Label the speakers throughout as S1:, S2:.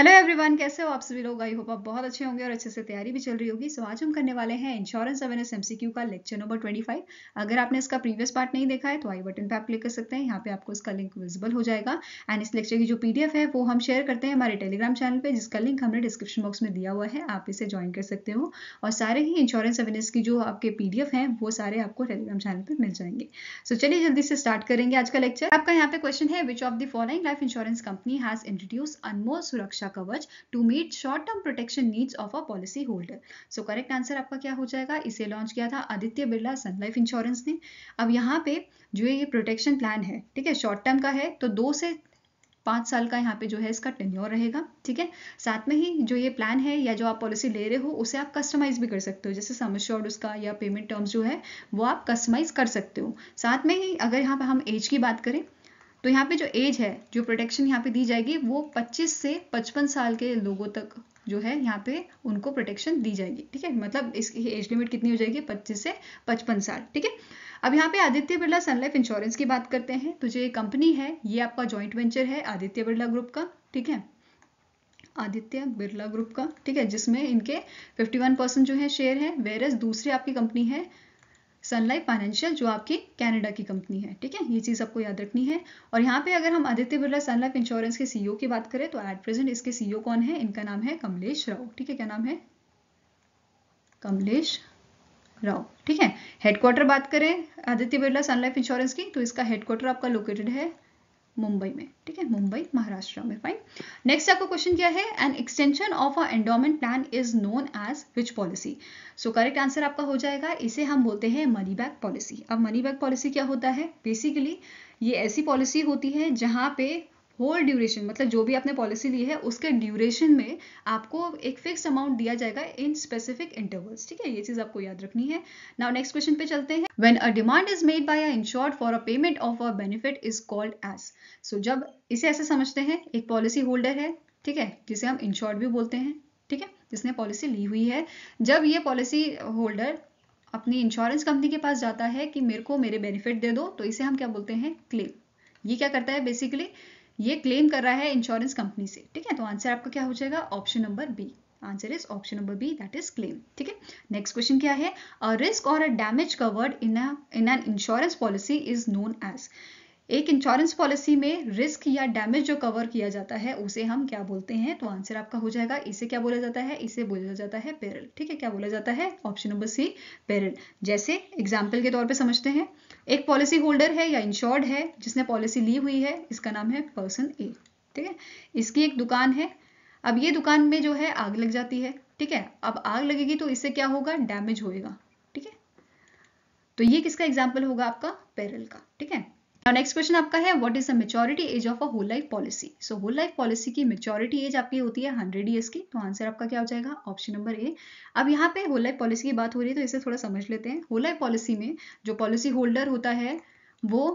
S1: Hello everyone, कैसे हो आप सभी लोग। आई होप आप बहुत अच्छे होंगे और अच्छे से तैयारी भी चल रही होगी। सो आज हम करने वाले हैं इंश्योरेंस अवेयरनेस एमसीक्यू का लेक्चर नंबर 25। अगर आपने इसका प्रीवियस पार्ट नहीं देखा है तो आई बटन पे आप क्लिक कर सकते हैं। यहाँ पे आपको इसका लिंक विजिबल हो जाएगा। एंड इस लेक्चर की जो पीडीएफ है वो हम शेयर करते हैं हमारे टेलीग्राम चैनल पे, जिसका लिंक हमने डिस्क्रिप्शन बॉक्स में दिया हुआ है, आप इसे ज्वाइन कर सकते हो। और सारे ही इंश्योरेंस अवेयरनेस की जो आपके पीडीएफ हैं वो सारे आपको टेलीग्राम चैनल पर मिल जाएंगे। सो चलिए जल्दी से स्टार्ट करेंगे आज का लेक्चर। आपका यहाँ पे क्वेश्चन है, which of the following life insurance company has introduce Anmol Suraksha Kavach to meet short term protection needs of a policy holder. So correct answer आपका क्या हो जाएगा, इसे लॉन्च किया था Aditya Birla Sun Life insurance ने। अब यहाँ पे जो ये प्रोटेक्शन प्लान है, ठीक है, शॉर्ट टर्म का है, तो 2 से 5 साल का यहाँ पे जो है इसका टेन्योर रहेगा। ठीक है, साथ में ही जो ये प्लान है या जो आप पॉलिसी ले रहे हो उसे आप कस्टमाइज भी कर सकते हो, जैसे सम एश्योर्ड उसका या पेमेंट टर्म्स जो है वो आप कस्टमाइज कर सकते हो। साथ में ही अगर यहाँ पे हम एज की बात करें तो यहाँ पे जो एज है, जो प्रोटेक्शन यहाँ पे दी जाएगी वो 25 से 55 साल के लोगों तक जो है यहाँ पे उनको प्रोटेक्शन दी जाएगी। ठीक है, मतलब इसकी एज लिमिट कितनी हो जाएगी, 25 से 55 साल। ठीक है, अब यहाँ पे Aditya Birla Sun Life insurance की बात करते हैं तो जो ये कंपनी है ये आपका जॉइंट वेंचर है आदित्य बिरला ग्रुप का। ठीक है, आदित्य बिरला ग्रुप का, ठीक है, जिसमें इनके 51% जो है शेयर है। वेरस दूसरी आपकी कंपनी है सन लाइफ फाइनेंशियल, जो आपकी कनाडा की कंपनी है। ठीक है, ये चीज़ आपको याद रखनी है। और यहाँ पे अगर हम Aditya Birla Sun Life insurance के सीईओ की बात करें तो एट प्रेजेंट इसके सीईओ कौन है, इनका नाम है कमलेश राव। ठीक है, क्या नाम है, कमलेश राव। ठीक है, हेडक्वार्टर बात करें Aditya Birla Sun Life insurance की तो इसका हेडक्वार्टर आपका लोकेटेड है मुंबई में। ठीक है, मुंबई महाराष्ट्र में। फाइन, नेक्स्ट आपका क्वेश्चन क्या है, an extension of a endowment plan is known as which policy. So correct answer आपका हो जाएगा, इसे हम बोलते हैं मनी बैक पॉलिसी। अब मनी बैक पॉलिसी क्या होता है, बेसिकली ये ऐसी पॉलिसी होती है जहां पे होल ड्यूरेशन, मतलब जो भी आपने पॉलिसी ली है उसके ड्यूरेशन में आपको एक फिक्स अमाउंट दिया जाएगा इन स्पेसिफिक इंटरवल्स। ठीक है, ये चीज आपको याद रखनी है। नाउ नेक्स्ट क्वेश्चन पे चलते हैं। When a demand is made by a insured for a payment of a benefit is called as. So जब इसे ऐसे समझते हैं, एक पॉलिसी होल्डर है, ठीक है, जिसे हम इंश्योर्ड भी बोलते हैं, ठीक है, जिसने पॉलिसी ली हुई है। जब ये पॉलिसी होल्डर अपनी इंश्योरेंस कंपनी के पास जाता है कि मेरे को मेरे बेनिफिट दे दो, तो इसे हम क्या बोलते हैं, क्लेम। ये क्या करता है, बेसिकली ये क्लेम कर रहा है इंश्योरेंस कंपनी से। ठीक है, तो आंसर आपका क्या हो जाएगा, option number B. Answer is option number B, that is claim. ठीक है, नेक्स्ट क्वेश्चन क्या है, अ रिस्क और a damage covered in an insurance policy is known as. एक इंश्योरेंस पॉलिसी में रिस्क या डैमेज जो कवर किया जाता है उसे हम क्या बोलते हैं, तो आंसर आपका हो जाएगा, इसे क्या बोला जाता है, इसे बोला जाता है पेरिल। ठीक है, क्या बोला जाता है, ऑप्शन नंबर सी, पेरिल। जैसे एग्जाम्पल के तौर पे समझते हैं, एक पॉलिसी होल्डर है या इंश्योर्ड है जिसने पॉलिसी ली हुई है, इसका नाम है पर्सन ए। ठीक है, इसकी एक दुकान है। अब ये दुकान में जो है आग लग जाती है। ठीक है, अब आग लगेगी तो इससे क्या होगा, डैमेज होएगा। ठीक है, तो ये किसका एग्जाम्पल होगा, आपका पेरिल का। ठीक है, नेक्स्ट क्वेश्चन आपका है, what is the maturity age of a whole life policy. So whole life policy की मैच्योरिटी एज आपकी होती है 100 ईयर्स की। तो आंसर आपका क्या हो जाएगा, ऑप्शन नंबर ए। अब यहाँ पे होल लाइफ पॉलिसी की बात हो रही है तो इसे थोड़ा समझ लेते हैं। होल लाइफ पॉलिसी में जो पॉलिसी होल्डर होता है वो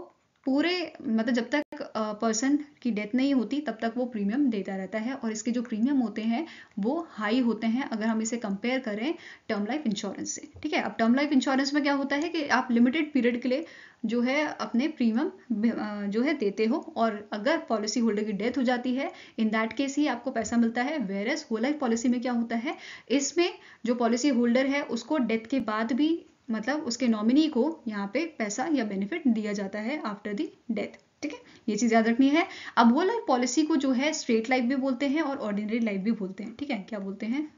S1: पूरे, मतलब जब तक पर्सन की डेथ नहीं होती तब तक वो प्रीमियम देता रहता है, और इसके जो प्रीमियम होते हैं वो हाई होते हैं अगर हम इसे कंपेयर करें टर्म लाइफ इंश्योरेंस से। ठीक है, अब टर्म लाइफ इंश्योरेंस में क्या होता है कि आप लिमिटेड पीरियड के लिए जो है अपने प्रीमियम जो है देते हो, और अगर पॉलिसी होल्डर की डेथ हो जाती है इन दैट केस ही आपको पैसा मिलता है। वेयरएस होल लाइफ पॉलिसी में क्या होता है, इसमें जो पॉलिसी होल्डर है उसको डेथ के बाद भी, मतलब उसके नॉमिनी को यहाँ पे पैसा या बेनिफिट दिया जाता है आफ्टर द डेथ। ठीक है, ये चीज याद रखनी है। अब होल लाइफ पॉलिसी को जो है स्ट्रेट लाइफ भी बोलते हैं और ऑर्डिनरी लाइफ भी बोलते हैं। ठीक है, क्या बोलते हैं,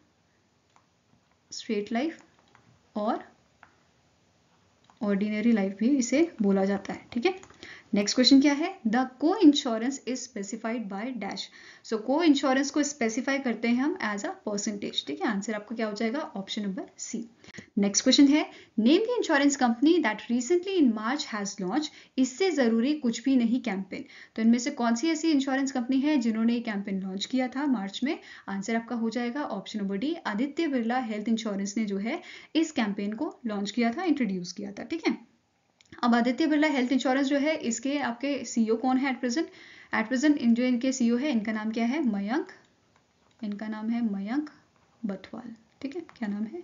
S1: स्ट्रेट लाइफ और ऑर्डिनरी लाइफ भी इसे बोला जाता है। ठीक है, नेक्स्ट क्वेश्चन क्या है, the coinsurance is specified by dash. So coinsurance को स्पेसिफाई करते हैं हम एज अ परसेंटेज। ठीक है, आंसर आपका क्या हो जाएगा, option number C. Next question है, name the insurance company that recently in March has launch इससे जरूरी कुछ भी नहीं कैंपेन। तो इनमें से कौन सी ऐसी इंश्योरेंस कंपनी है जिन्होंने ये कैंपेन लॉन्च किया था मार्च में। आंसर आपका हो जाएगा option number D, Aditya Birla health insurance ने जो है इस कैंपेन को लॉन्च किया था, इंट्रोड्यूस किया था। ठीक है, अब आदित्य बिरला हेल्थ इंश्योरेंस जो है इसके आपके सीईओ कौन है एट प्रेजेंट। एट प्रेजेंट जो इनके सीईओ है इनका नाम क्या है, मयंक, इनका नाम है मयंक बथवाल। ठीक है, क्या नाम है,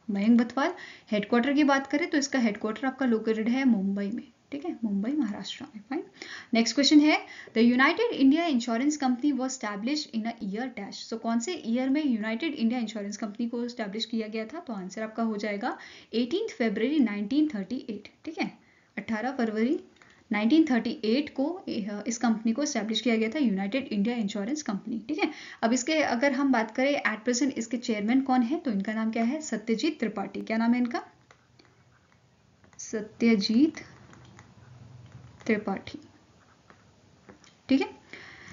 S1: मयंक बथवाल। हेडक्वार्टर की बात करें तो इसका हेडक्वार्टर आपका लोकेटेड है मुंबई में। ठीक है, मुंबई महाराष्ट्र में। फाइन। नेक्स्ट क्वेश्चन है the United India insurance company was establish in a year dash. So कौन से ईयर में यूनाइटेड इंडिया इंश्योरेंस कंपनी को स्टैब्लिश किया गया था? तो आंसर आपका हो जाएगा 18 फरवरी 1938। ठीक है, 18 फरवरी 1938 को इस कंपनी को स्टैब्लिश किया गया था, यूनाइटेड इंडिया इंश्योरेंस कंपनी। ठीक है, अब इसके अगर हम बात करें एट प्रेजेंट इसके चेयरमैन कौन है, तो इनका नाम क्या है? सत्यजीत त्रिपाठी। क्या नाम है इनका? सत्यजीत त्रिपाठी। ठीक है,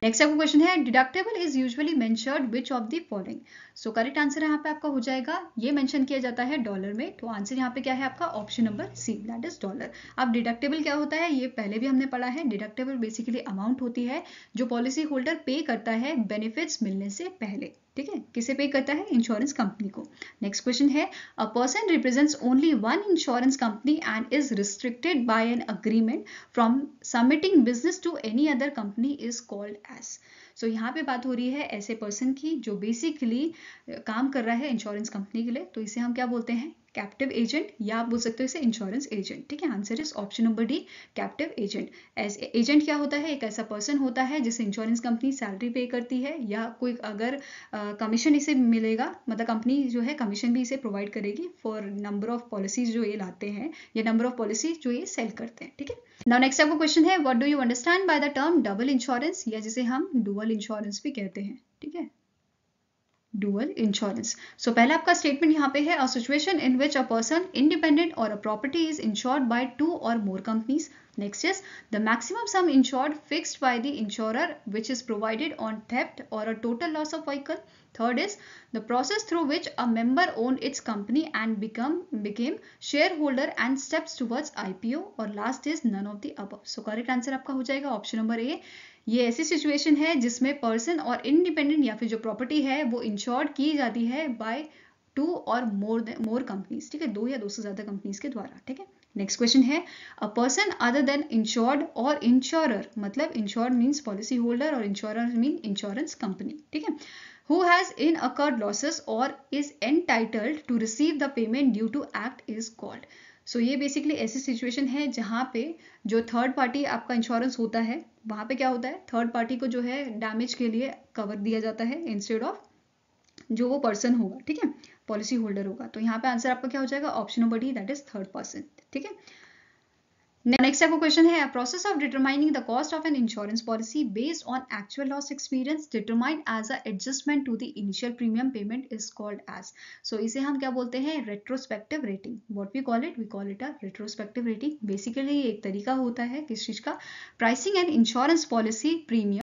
S1: नेक्स्ट आपका क्वेश्चन है deductible is usually measured which of the following. So correct answer यहाँ पे आपका हो जाएगा, ये मेंशन किया जाता है डॉलर में, तो आंसर यहाँ पे क्या है आपका? Option number C, that is dollar. अब डिडक्टेबल क्या होता है, ये पहले भी हमने पढ़ा है। डिडक्टेबल बेसिकली अमाउंट होती है जो पॉलिसी होल्डर पे करता है बेनिफिट्स मिलने से पहले। ठीक है, किसे पे करता है? इंश्योरेंस कंपनी को। नेक्स्ट क्वेश्चन है a person represents only one insurance company and is restricted by an agreement from submitting business to any other company is called as. So यहाँ पे बात हो रही है ऐसे पर्सन की जो बेसिकली काम कर रहा है इंश्योरेंस कंपनी के लिए, तो इसे हम क्या बोलते हैं? कैप्टिव एजेंट, या आप बोल सकते हो इसे इंश्योरेंस एजेंट। ठीक है, answer is option number D, captive agent. Agent क्या होता है? एक ऐसा पर्सन होता है जिसे इंश्योरेंस कंपनी सैलरी पे करती है, या कोई अगर कमीशन इसे मिलेगा, मतलब कंपनी जो है कमीशन भी इसे प्रोवाइड करेगी फॉर नंबर ऑफ पॉलिसीज जो ये लाते हैं या नंबर ऑफ पॉलिसीज जो ये सेल करते हैं। ठीक है, नाउ नेक्स्ट आपका क्वेश्चन है what do you understand by the term double insurance, या जिसे हम डुअल इंश्योरेंस भी कहते हैं। ठीक है, डुअल इंश्योरेंस। सो पहला आपका स्टेटमेंट यहाँ पे है a situation in which a person independent और a property is insured by two और more companies. Next is the maximum sum insured fixed by the insurer which is provided on theft or a total loss of vehicle. Third is the process through which a member owned its company and became shareholder and steps towards IPO. और last is none of the above. So correct answer आपका हो जाएगा option number A. ये ऐसी situation है जिसमें person और independent या फिर जो प्रॉपर्टी है वो इंश्योर्ड की जाती है बाय टू और मोर कंपनीज। ठीक है, दो या दो से ज्यादा कंपनीज के द्वारा। ठीक है, नेक्स्ट क्वेश्चन है a person other than insured और इंश्योरर, मतलब इंश्योर्ड मीन्स पॉलिसी होल्डर और इंश्योरर मीन इंश्योरेंस कंपनी। ठीक है, who has incurred losses or is entitled to receive the payment due to act is called. सो ये basically ऐसी situation है जहाँ पे जो थर्ड पार्टी आपका इंश्योरेंस होता है, वहाँ पे क्या होता है? थर्ड पार्टी को जो है डैमेज के लिए कवर दिया जाता है इंस्टेड ऑफ जो वो पर्सन होगा। ठीक है, पॉलिसी होल्डर होगा। तो यहाँ पे आंसर आपका क्या हो जाएगा? Option number D, that is third person. ठीक है, नेक्स्ट आपको क्वेश्चन है process of determining the cost of an insurance policy based on actual loss experience determined as a adjustment to the initial premium payment is called as. So इसे हम क्या बोलते हैं? Retrospective rating. What we call it? We call it a retrospective rating. Basically एक तरीका होता है किस चीज का? Pricing N insurance policy premium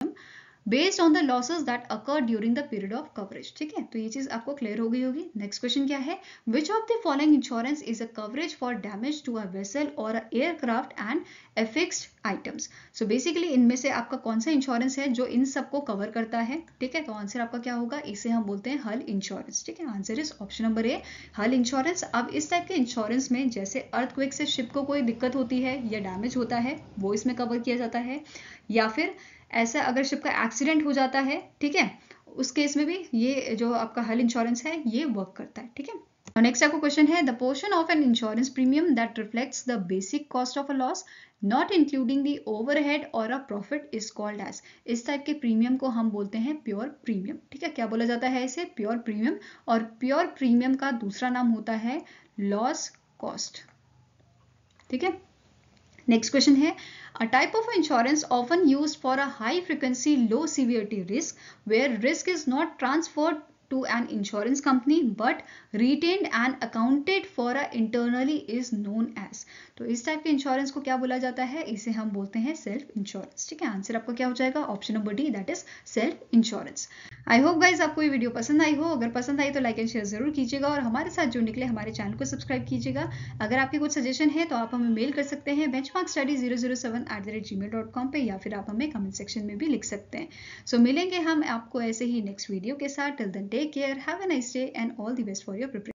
S1: based on the losses that occur during the period of coverage. ठीक है, तो ये चीज आपको क्लियर हो गई होगी। नेक्स्ट क्वेश्चन क्या है? Which of the following insurance is a coverage for damage to a vessel और aircraft and affixed items. So basically इनमें से आपका कौन सा इंश्योरेंस है जो इन सबको कवर करता है? ठीक है, तो आंसर आपका क्या होगा? इसे हम बोलते हैं हल इंश्योरेंस। ठीक है, answer is option number A, हल इंश्योरेंस। अब इस टाइप के इंश्योरेंस में जैसे अर्थक्वेक से शिप को कोई दिक्कत होती है या डैमेज होता है, वो इसमें कवर किया जाता है, या फिर ऐसा अगर शिप का एक्सीडेंट हो जाता है, ठीक है, उस केस में भी ये जो आपका हल इंश्योरेंस है ये वर्क करता है। ठीक है, नेक्स्ट आपको क्वेश्चन है the portion of an insurance premium that reflects the basic cost of a loss not including the overhead और अ प्रॉफिट इज कॉल्ड एज। इस टाइप के प्रीमियम को हम बोलते हैं प्योर प्रीमियम। ठीक है, क्या बोला जाता है इसे? Pure premium. और प्योर प्रीमियम का दूसरा नाम होता है लॉस कॉस्ट। ठीक है, नेक्स्ट क्वेश्चन है a type of insurance often used for a high frequency low severity risk where risk is not transferred to an insurance company but retained and accounted for internally is known as। तो इस type के insurance को क्या बोला जाता है? इसे हम बोलते हैं सेल्फ इंश्योरेंस। ठीक है, आंसर आपका क्या हो जाएगा? Option number D, that is self insurance. I hope guys आपको ये वीडियो पसंद आई हो। अगर पसंद आई तो लाइक एंड शेयर जरूर कीजिएगा और हमारे साथ जुड़ने के लिए हमारे चैनल को सब्सक्राइब कीजिएगा। अगर आपके कुछ सजेशन है तो आप हमें मेल कर सकते हैं benchmarkstudy007@gmail.com पे, या फिर आप हमें कमेंट सेक्शन में भी लिख सकते हैं। सो मिलेंगे हम आपको ऐसे ही नेक्स्ट वीडियो के साथ। Till then take care, have a nice day and all the best for your preparation.